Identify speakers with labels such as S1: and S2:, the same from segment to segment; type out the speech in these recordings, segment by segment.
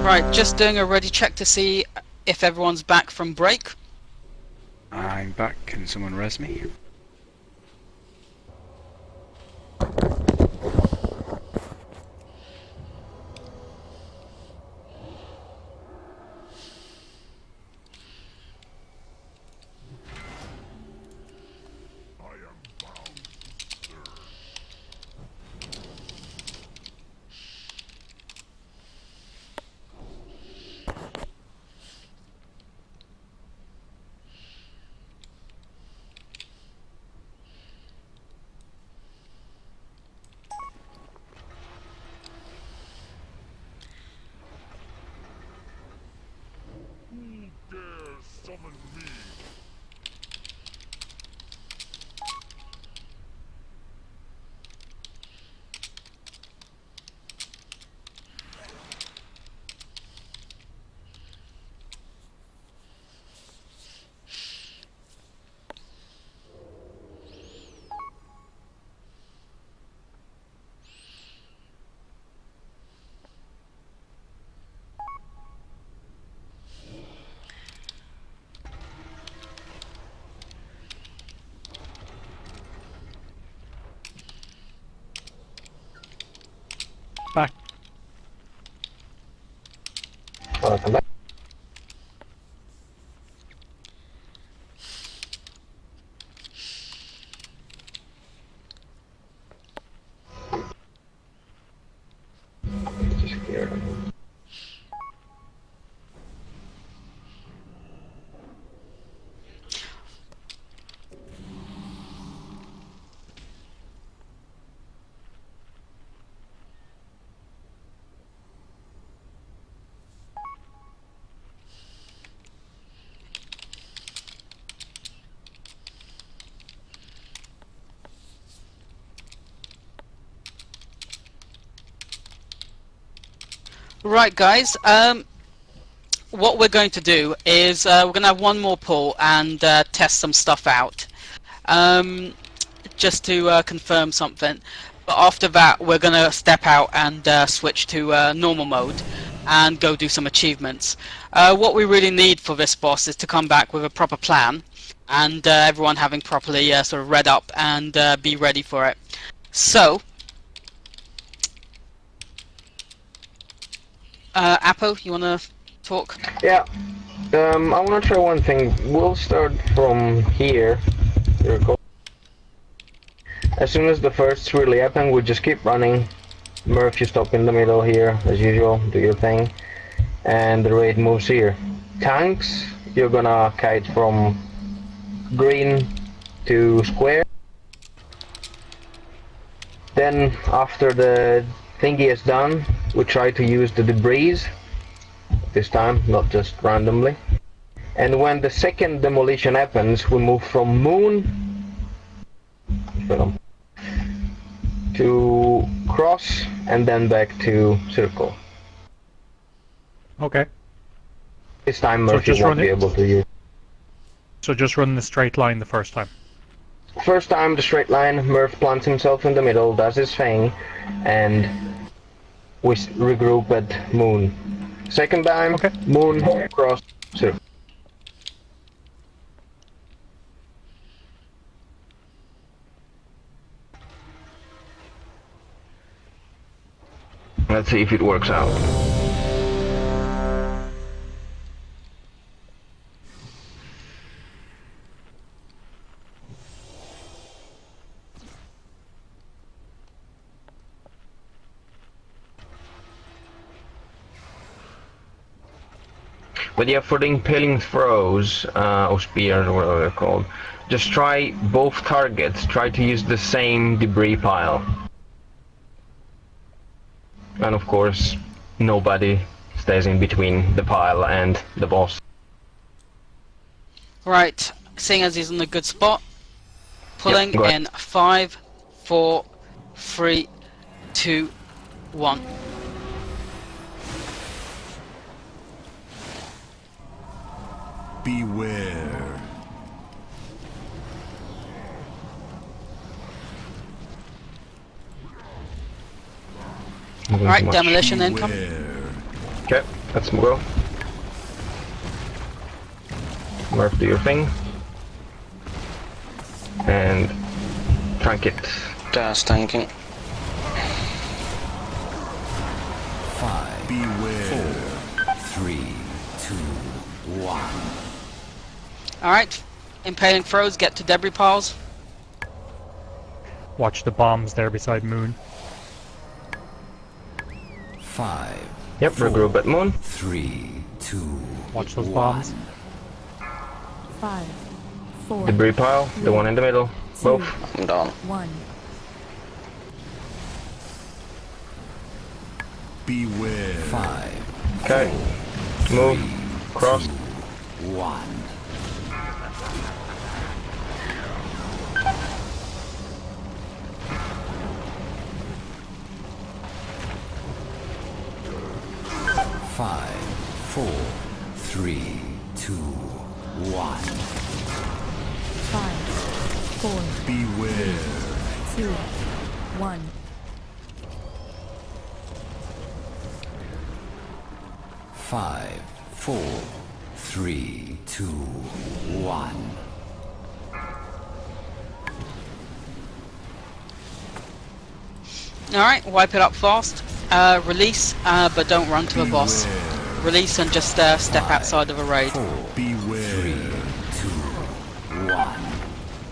S1: Right, just doing a ready check to see if everyone's back from break.
S2: I'm back. Can someone res me?
S3: Who dares summon me?
S4: Back.
S5: Welcome back. Just clear them.
S1: Right, guys. What we're going to do is we're going to have one more pull and test some stuff out, just to confirm something. But after that, we're going to step out and switch to normal mode and go do some achievements. What we really need for this boss is to come back with a proper plan, and everyone having properly sort of read up and be ready for it. So, Apo, you want to talk?
S5: Yeah. I want to try one thing. We'll start from here. There we go. As soon as the first really happen, we'll just keep running. Murph, you stop in the middle here, as usual. Do your thing. And the raid moves here. Tanks, you're gonna kite from green to square. Then, after the thingy is done, we try to use the debris. This time, not just randomly. And when the second demolition happens, we move from moon to cross and then back to circle.
S4: Okay.
S5: This time
S4: So
S5: Murphy
S4: just
S5: won't
S4: run
S5: be
S4: it.
S5: able to use.
S4: So just run the straight line the first time.
S5: First time the straight line, Murph plants himself in the middle, does his thing, and we regroup at moon. Second time,
S4: Okay.
S5: moon, cross, circle. Let's see if it works out. But yeah, for the impaling throws, or spears, or whatever they're called, just try both targets, try to use the same debris pile. And of course, nobody stays in between the pile and the boss.
S1: Right, seeing as he's in a good spot, pulling
S5: go ahead.
S1: in 5, 4, 3, 2, 1.
S3: Beware.
S5: Moving
S1: Right,
S5: too much.
S1: demolition income.
S3: Beware.
S5: Okay. Let's go. Murph, do your thing. And tank it.
S6: That's tanking.
S3: 5,
S6: Beware.
S3: 4, 3, 2, 1.
S1: Alright, impaling throws, get to debris piles.
S4: Watch the bombs there beside Moon.
S3: 5,
S5: Yep, regroup at Moon.
S3: 3, 2,
S4: Watch those
S3: 1.
S4: bombs.
S7: 5, 4,
S5: Debris pile, the one in the middle. Both.
S6: I'm done.
S7: 1.
S3: Beware. 5,
S5: Okay. Move. Cross.
S3: 1. Five, 4, 3, 2, 1.
S7: 5, 4,
S3: Beware.
S7: 2, 1.
S3: 5, 4, 3, 2, 1.
S1: Alright, wipe it up fast. Release, but don't run to a boss.
S3: Beware.
S1: Release and just step outside of a raid.
S3: 4, beware. 3, 2, 1.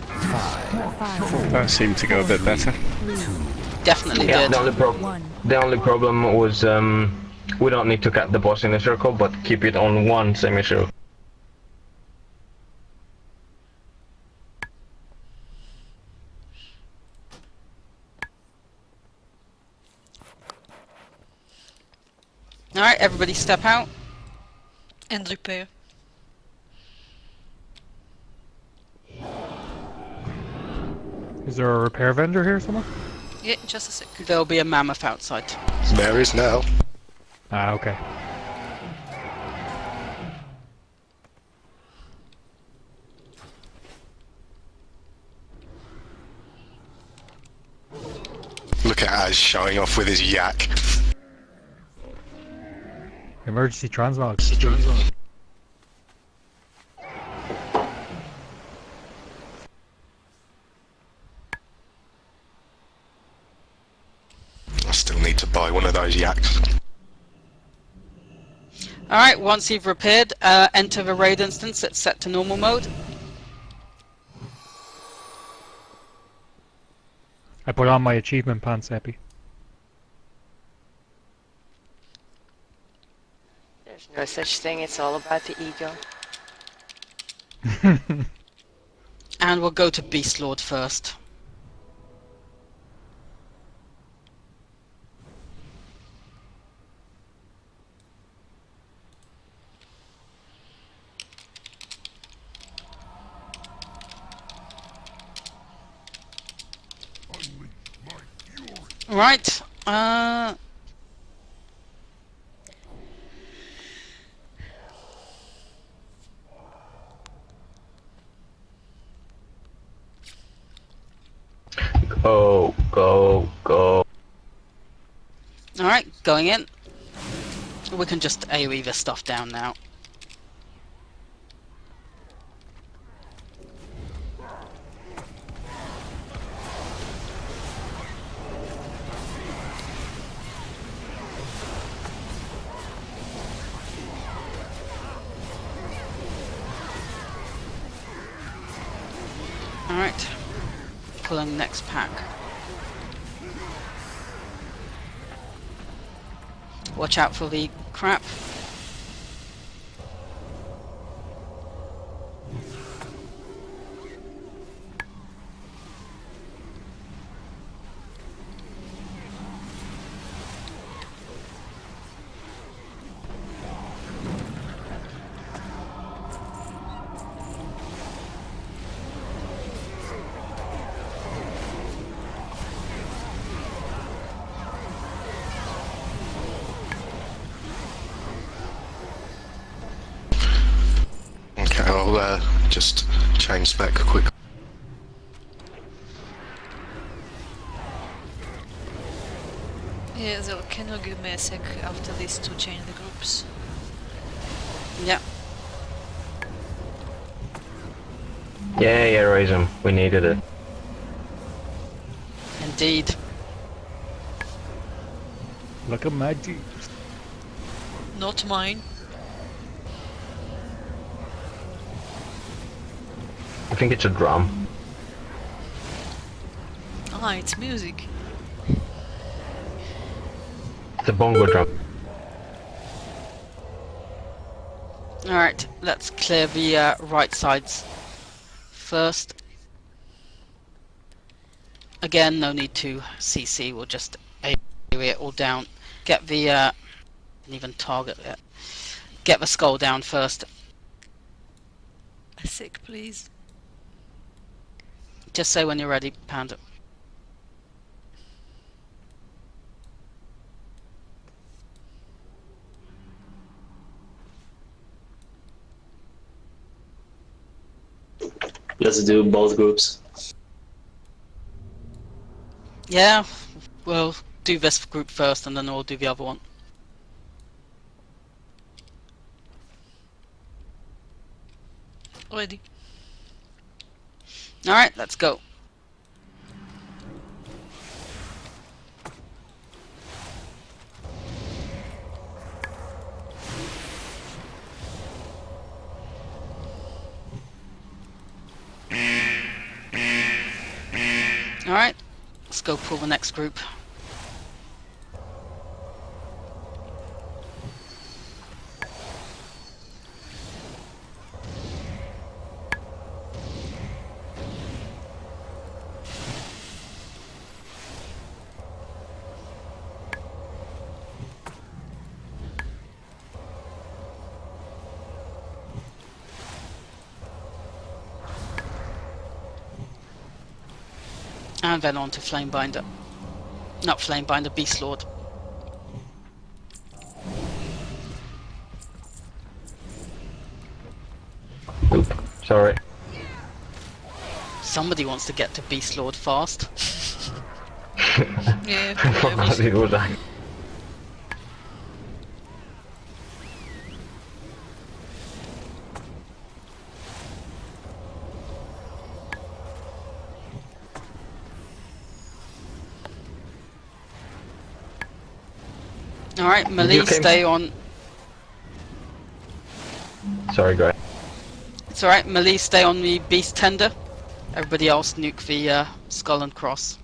S3: 5, 4,
S2: That seemed to go a bit better.
S7: 3,
S1: Definitely
S5: Yeah,
S1: did.
S7: one.
S5: the only problem was we don't need to cut the boss in a circle, but keep it on one semicircle.
S1: Alright, everybody step out.
S8: And repair.
S4: Is there a repair vendor here somewhere?
S8: Yeah, just a sec.
S1: There'll be a mammoth outside.
S6: There is now.
S4: Ah, okay.
S6: Look at Az showing off with his yak.
S4: Emergency transmog.
S6: I still need to buy one of those yaks.
S1: Alright, once you've repaired, enter the raid instance. It's set to normal mode.
S4: I put on my achievement pants, Epi.
S9: There's no such thing, it's all about the ego.
S1: And we'll go to Beast Lord first. Right,
S5: Go, go, go.
S1: alright, going in. We can just AoE this stuff down now. Alright, pulling next pack. Watch out for the crap.
S6: Okay, I'll just change spec quick.
S8: Yeah, Zel, can you give me a sec after this to change the groups?
S1: Yeah.
S5: Yeah, raise him. We needed it.
S1: Indeed.
S4: Look at my jeeps.
S8: Not mine.
S5: I think it's a drum.
S8: Ah, it's music.
S5: It's a bongo drum.
S1: Alright, let's clear the right sides first. Again, no need to CC, we'll just area it all down. Get the, didn't even target it. Get the skull down first.
S8: A sec, please.
S1: Just say when you're ready, Panda.
S10: Let's do both groups.
S1: Yeah, we'll do this group first and then we'll do the other one.
S8: Ready.
S1: Alright, let's go. Alright, let's go pull the next group. And then on to Flamebinder. Not Flamebinder, Beast Lord.
S5: Oop, sorry.
S1: Somebody wants to get to Beast Lord fast.
S8: Yeah,
S5: I forgot it was that.
S1: Alright, Melee,
S5: Okay.
S1: stay on.
S5: Sorry, guys.
S1: It's alright, Melee, stay on the Beast Tender. Everybody else nuke the Skull and Cross.